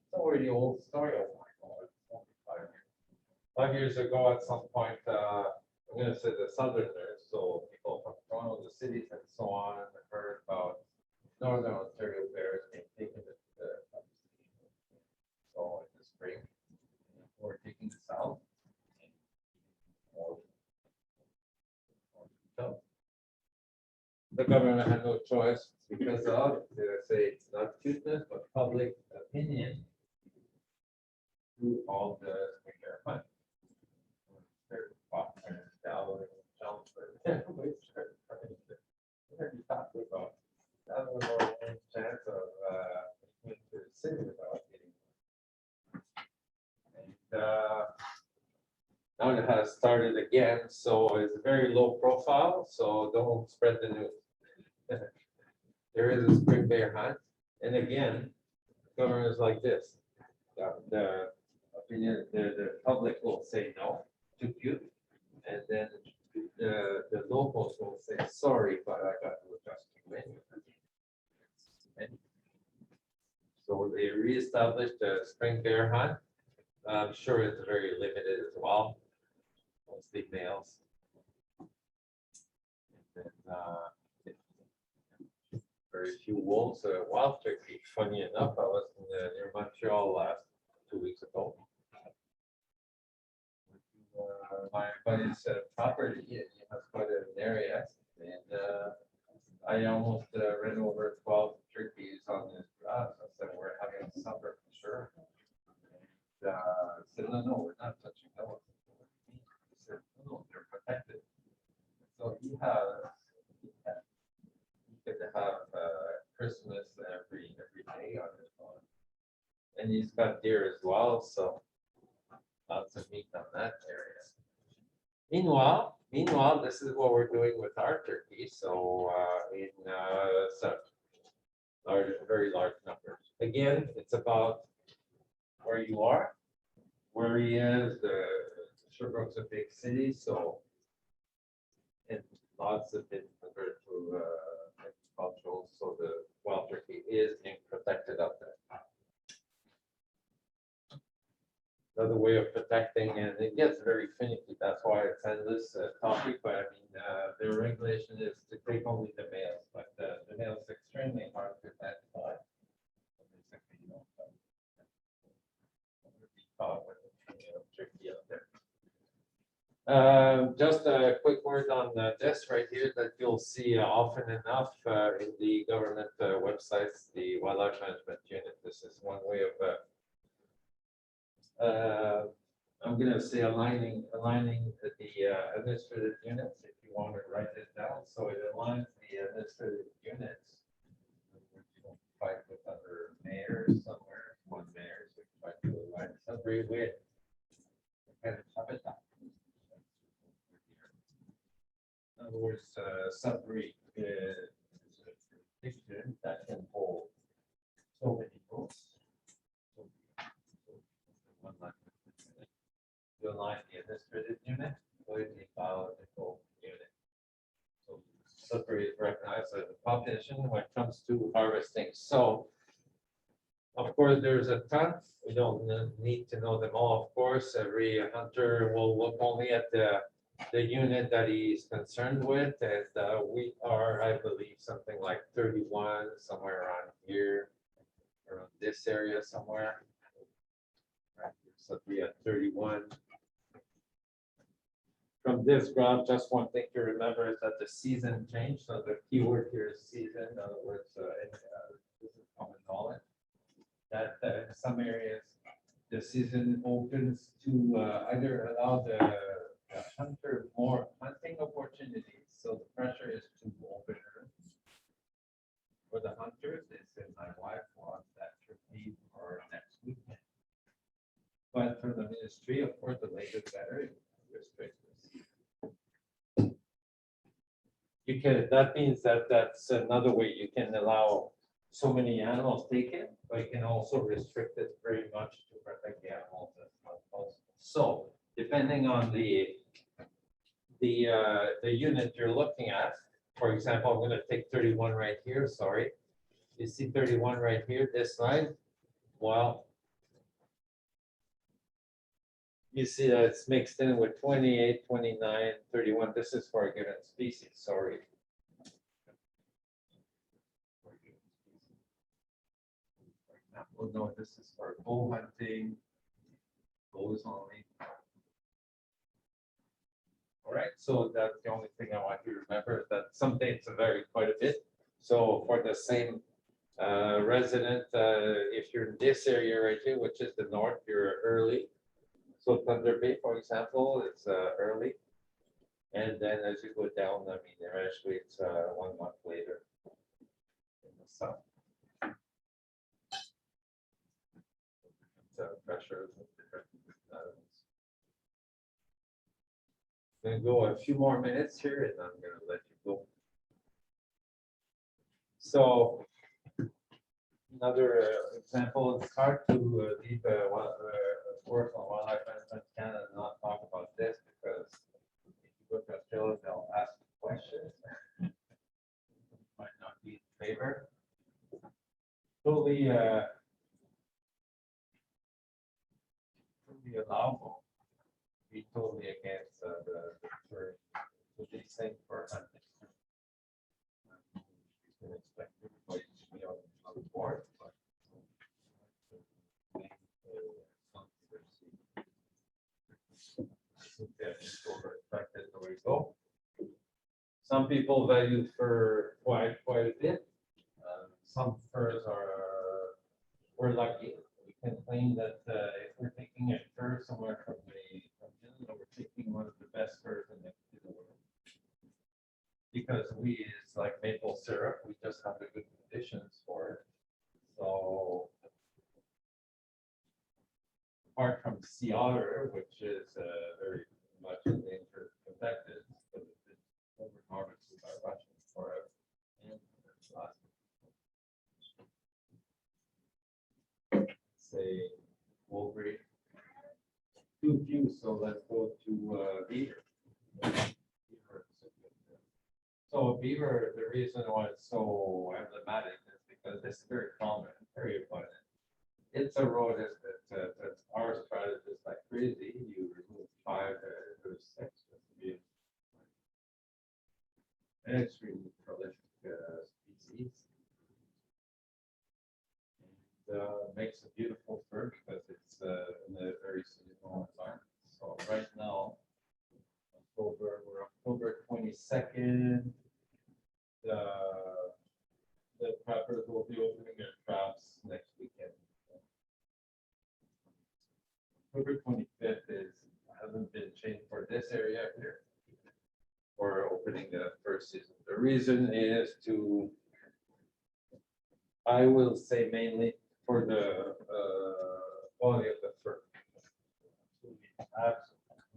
[SPEAKER 2] It's already old story. Oh my God, it's only 5 years. 5 years ago, at some point, I'm going to say the southerners, so people from Toronto, the cities, and so on, heard about northern Ontario bears being taken to the so in the spring, we're taking the south. The government had no choice because of, they say it's not cuteness, but public opinion through all the spring bear hunt. That was our only chance of going to the city without getting. And now it has started again, so it's very low profile, so don't spread the news. There is a spring bear hunt, and again, government is like this. The opinion, the public will say no, too cute, and then the locals will say sorry, but I got to adjust too many. So they reestablished the spring bear hunt. I'm sure it's very limited as well, mostly males. And then very few wolves. Wild turkey. Funny enough, I was near Montreal last 2 weeks ago. my buddy's property, and he has quite an area, and I almost ran over 12 turkeys on this grass. I said, we're having supper for sure. And, I said, no, we're not touching those. He said, no, they're protected. So he could have Christmas every day on his farm. And he's got deer as well, so lots of meat on that area. Meanwhile, this is what we're doing with our turkey. So in some very large numbers. Again, it's about where you are, where he is. Sherbrooke's a big city, so and lots of it compared to agricultural. So the wild turkey is being protected up there. Another way of protecting, and it gets very finicky. That's why it's endless topic. But I mean, the regulation is to take only the males, but the males is extremely hard to identify. So basically, you don't be caught with a turkey out there. Just a quick word on this right here that you'll see often enough in the government websites, the wildlife management unit. This is one way of I'm going to say aligning the administrative units, if you want to write it down. So it aligns the administrative units. You don't fight with other mayors somewhere, one mayor, so you fight to align somebody with kind of habitat. In other words, sub-breed is a jurisdiction that can hold so many votes. You align the administrative unit with the biological unit. So sub-breed is recognized as a population when it comes to harvesting. So of course, there's a ton. We don't need to know them all. Of course, every hunter will look only at the unit that he's concerned with, and we are, I believe, something like 31, somewhere around here, around this area somewhere. Right, so we at 31. From this graph, just one thing to remember is that the season changed. So the keyword here is season. In other words, this is common knowledge that in some areas the season opens to either allow the hunter more hunting opportunities. So the pressure is to open for the hunters. They said my wife wants that turkey for next weekend. But for the ministry, of course, the later the better. Restrict this. You can. That means that that's another way you can allow so many animals taken, but you can also restrict it very much to protect the animals as much as possible. So depending on the unit you're looking at, for example, I'm going to take 31 right here. Sorry, you see 31 right here. This line. Well, you see that it's mixed in with 28, 29, 31. This is for a given species. Sorry. For example, no, this is for bull hunting. Bulls only. All right, so that's the only thing I want you to remember, that some dates vary quite a bit. So for the same resident, if you're in this area right here, which is the north, you're early. So Thunder Bay, for example, it's early. And then as you go down, I mean, eventually it's 1 month later in the south. Pressure. I'm going to go a few more minutes here and I'm going to let you go. So another example, it's hard to leave work on wildlife management Canada and not talk about this, because if you go to Australia, they'll ask questions. Might not be in favor. Totally allowable. Be totally against the these things for hunting. You can expect everybody to be on board, but Some people value fur quite a bit. Some furs we're lucky. We can claim that if we're taking a fur somewhere from India, we're taking one of the best furs in the world. Because we use like maple syrup, we just have the good conditions for it. So apart from sea otter, which is very much endangered, protected, but it's over-harvested by Russians forever. And it's lost. Say Wolverine. Too few, so let's go to beaver. So beaver, the reason why it's so emblematic is because it's very common, very abundant. It's a rodent that's our strategist like crazy. You remove 5 or 6 just to be an extremely prolific species. And makes a beautiful fur because it's in a very seasonal environment. So right now, we're October 22nd. The trappers will be opening their traps next weekend. October 25th hasn't been changed for this area here for opening the first season. The reason is I will say mainly for the quality of the fur. We have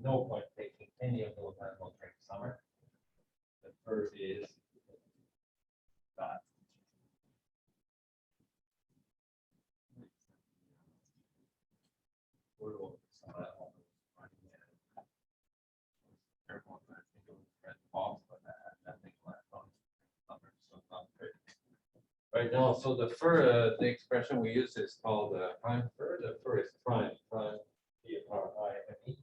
[SPEAKER 2] no point taking any of those animals during summer. The fur is bad. Right now, so the fur, the expression we use is called prime fur. The fur is prime, P-R-I-M-E.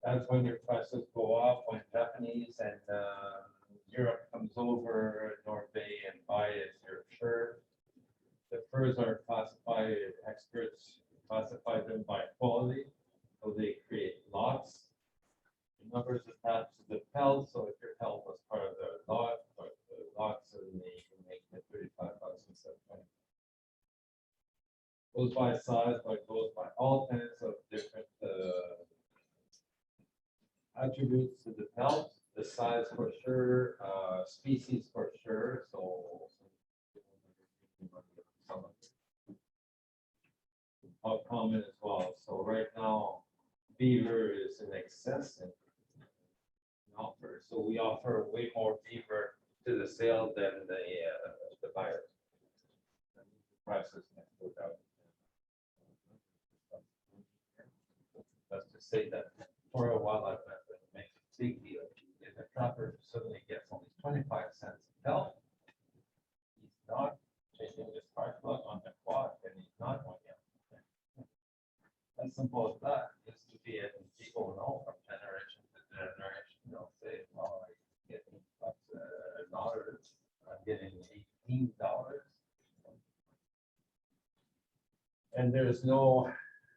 [SPEAKER 2] That's when your prices go up, when Japanese and Europe comes over North Bay and buys your fur. The furs are classified, experts classify them by quality. So they create lots. The numbers attached to the pelt. So if your pelt was part of the lot, but the lots and they make it 35 bucks instead of 20. Goes by size, but goes by all kinds of different attributes to the pelt. The size for sure, species for sure. So how common as well. So right now, beaver is in excess and offer. So we offer way more beaver to the sale than the buyers. And the prices next go down. That's to say that for a wildlife method, it makes a big deal. If a trapper suddenly gets only 25 cents a pelt, he's not changing his spark plug on the quad and he's not going out. As simple as that is to be, and people know from generation to generation, they'll say, well, I get $8, I'm getting $18. And there's no,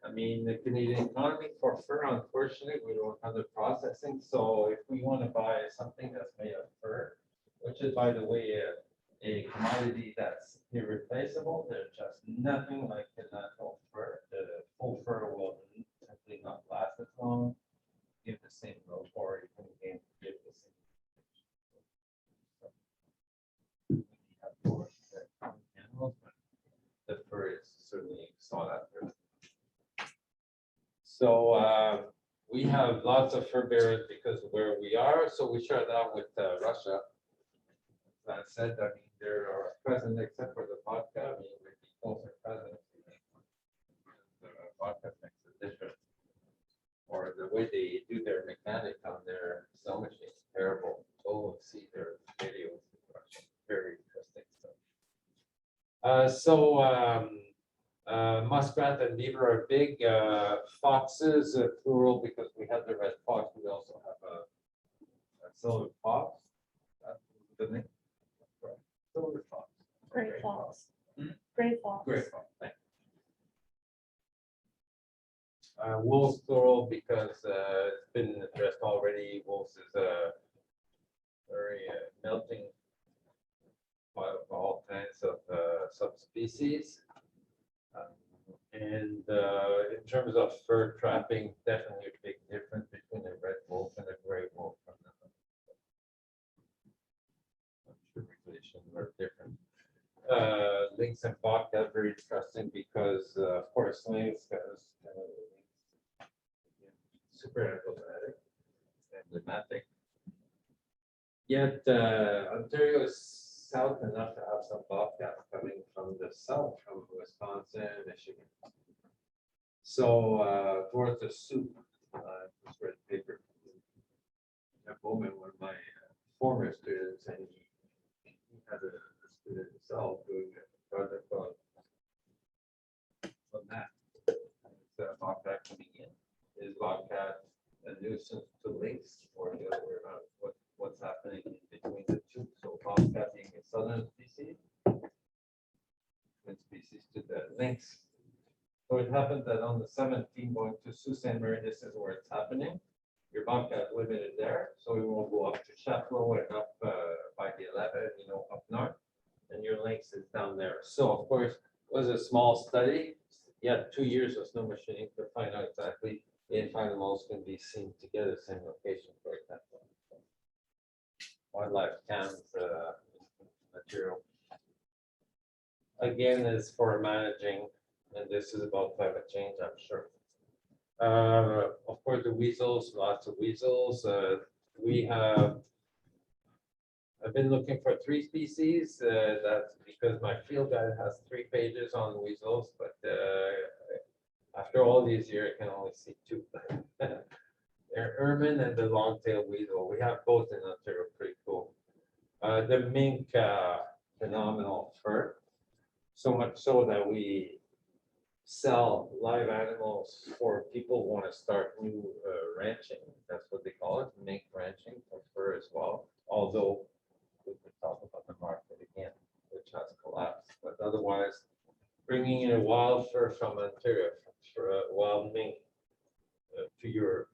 [SPEAKER 2] I mean, the Canadian economy for fur, unfortunately, we don't have the processing. So if we want to buy something that's made of fur, which is, by the way, a commodity that's irreplaceable, there's just nothing like the natural fur. The full fur will simply not last as long, give the same growth, or you can gain give the same. We have more animals, but the fur is certainly sought after. So we have lots of fur bearers because of where we are. So we share that with Russia. As I said, I mean, there are present except for the vodka. I mean, the people are present. The vodka makes a difference. Or the way they do their mechanic on their sewing machine is terrible. Go see their videos. Very interesting stuff. Muskrat and beaver are big. Foxes, plural, because we have the red fox. We also have a silver fox. That's the name. Silver fox.
[SPEAKER 3] Gray fox. Gray fox.
[SPEAKER 2] Gray fox. Thank you. Wolves, plural, because it's been addressed already. Wolves is very melting pot of all kinds of subspecies. And in terms of fur trapping, definitely a big difference between a red wolf and a gray wolf. I'm sure regulations are different. Lynx and bobcat very interesting because, of course, lynx has super emblematic. Yet Ontario is south enough to have some bobcats coming from the south, from Wisconsin, Michigan. So towards the soup, just read the paper. At moment, one of my former students, and he had a student himself doing a project on that. It's a bobcat coming in. Is bobcat a nuisance to lynx, or the other way around? What's happening in between the two? So bobcat being a southern species, and species to the lynx. So it happened that on the 17th, going to Sault Ste. Marie, this is where it's happening. Your bobcat limited there, so we will go up to Chapleau and up by the 11, up north, and your lynx is down there. So of course, it was a small study. Yeah, 2 years of snow machining to find out exactly if animals can be seen together, same location, for example. Wildlife cams material. Again, is for managing, and this is about climate change, I'm sure. Of course, the weasels, lots of weasels. I've been looking for 3 species. That's because my field guide has 3 pages on weasels, but after all these years, I can only see 2. They're ermine and the long-tailed weasel. We have both in Ontario, pretty cool. The mink, phenomenal fur. So much so that we sell live animals for people who want to start new ranching. That's what they call it, mink ranching for fur as well. Although we could talk about the market again, which has collapsed. But otherwise, bringing in a wild fur from Ontario, for a wild mink to your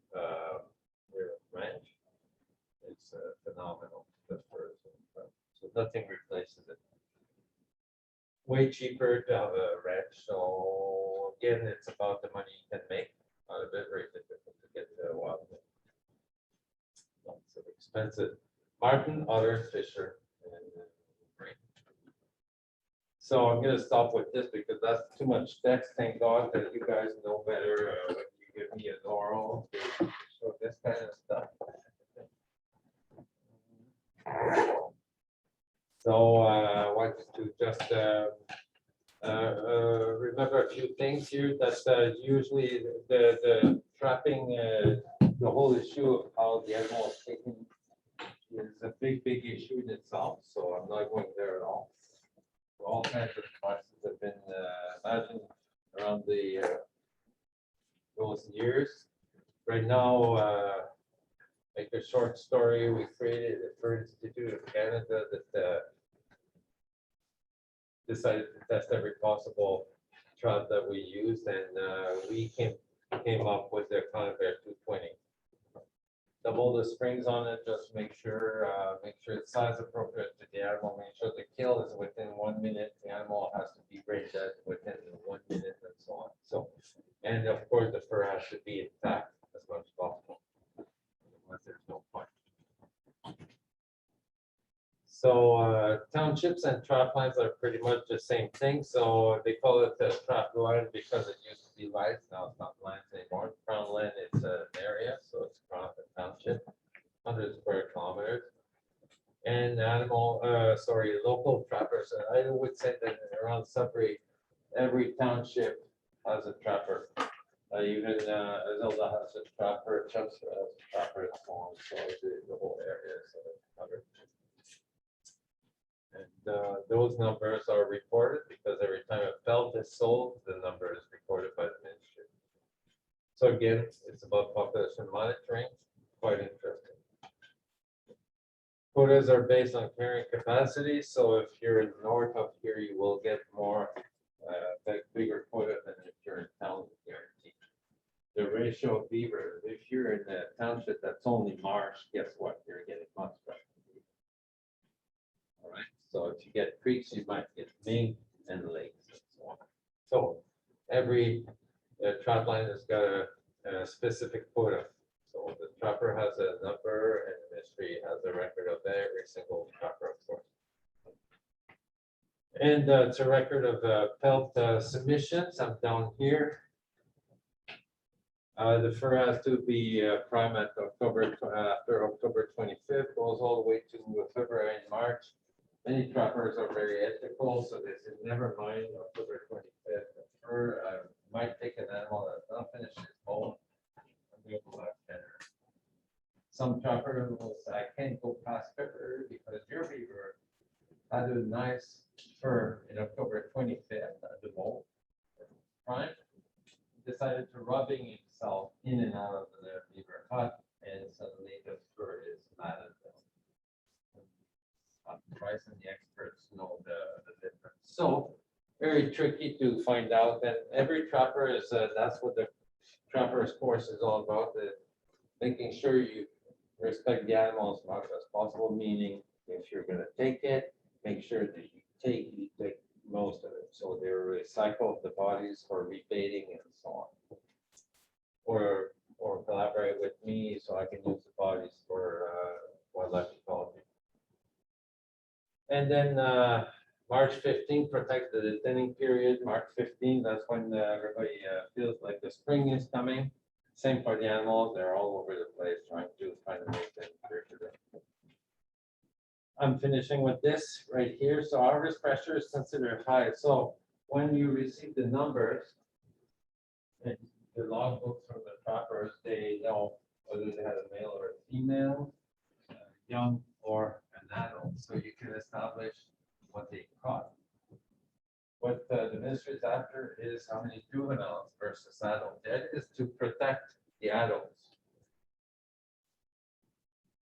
[SPEAKER 2] ranch, it's phenomenal. The fur, so nothing replaces it. Way cheaper to have a ranch. So again, it's about the money you can make out of it. Very difficult to get the wild mink. Lots of expensive. Martin, otter, fisher, and rain. So I'm going to stop with this because that's too much text. Thank God that you guys know better when you give me an oral to show this kind of stuff. So I wanted to just remember a few things here. That usually the trapping, the whole issue of how the animal is taken is a big issue in itself. So I'm not going there at all. All kinds of devices have been imagined around those years. Right now, like a short story, we created the Fur Institute of Canada that decided to test every possible trap that we used, and we came up with the Conifere 220. Double the springs on it, just make sure it's size appropriate to the animal, make sure the kill is within 1 minute, the animal has to be brain dead within 1 minute, and so on. So, and of course the fur has to be intact as much as possible. Otherwise there's no point. So townships and trap lines are pretty much the same thing. So they call it the trap line because it used to be lines. Now it's not lines anymore. Crown land is an area, so it's Crown Township, 100 square kilometers. And local trappers. I would say that around Sudbury, every township has a trapper. Even Azilda has a trapper, Chester has a trapper, and so on. So the whole area is covered. And those numbers are reported because every time a pelt is sold, the number is recorded by the ministry. So again, it's about population monitoring, quite interesting. Quotas are based on carrying capacity. So if you're in north of here, you will get more, bigger quota than if you're in town, guaranteed. The ratio of beaver, if you're in a township that's only marsh, guess what? You're getting much better. So if you get creeks, you might get mink and lakes and so on. So every trout line has got a specific quota. So the trapper has a number and the ministry has a record of every single trapper, of course. And it's a record of pelt submissions. I'm down here. The fur has to be prime at after October 25th, goes all the way to February and March. Many trappers are very ethical, so they say, never mind October 25th. The fur might take an animal that's not finished its bone. And we will have better. Some trappers will say, I can't go past February because your beaver had a nice fur in October 25th at the bone. Prime decided to rubbing himself in and out of the beaver hut, and suddenly the fur is mad at them. Price and the experts know the difference. So very tricky to find out. And every trapper is that's what the trapper's course is all about. Making sure you respect the animal as much as possible. Meaning, if you're going to take it, make sure that you take most of it. So they recycle the bodies for rebaiting and so on. Or collaborate with me so I can use the bodies for wildlife ecology. And then March 15th protects the detaining period. March 15th, that's when everybody feels like the spring is coming. Same for the animals, they're all over the place trying to make them clear for them. I'm finishing with this right here. So harvest pressure is considered high. So when you receive the numbers, and the log books from the trappers, they know whether they had a male or a female, young or an adult. So you can establish what they caught. What the ministry is after is how many juveniles versus adults. That is to protect the adults.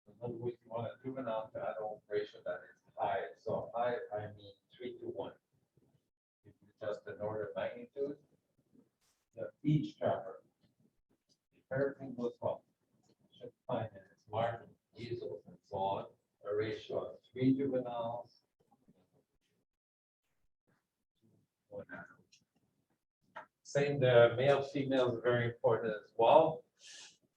[SPEAKER 2] In other words, you want a juvenile to adult ratio that is high. So high, I mean 3-to-1. If you just an order of magnitude, each trapper, if everything goes well, should find in its margin, easels, and so on, a ratio of 3 juveniles, 1 adult. Same, the male female is very important as well.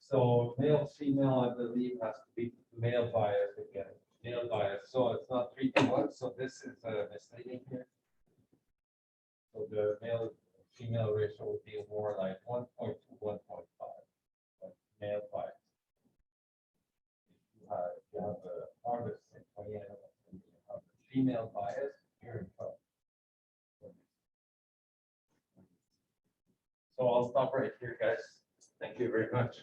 [SPEAKER 2] So male female, I believe, has to be male bias again. Male bias. So it's not 3-to-1. So this is misleading here. So the male female ratio would be more like 1.2, 1.5. Like male bias. If you have a harvest in 20 animals and you have a female bias, you're in trouble. So I'll stop right here, guys. Thank you very much.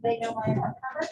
[SPEAKER 4] They know my cover?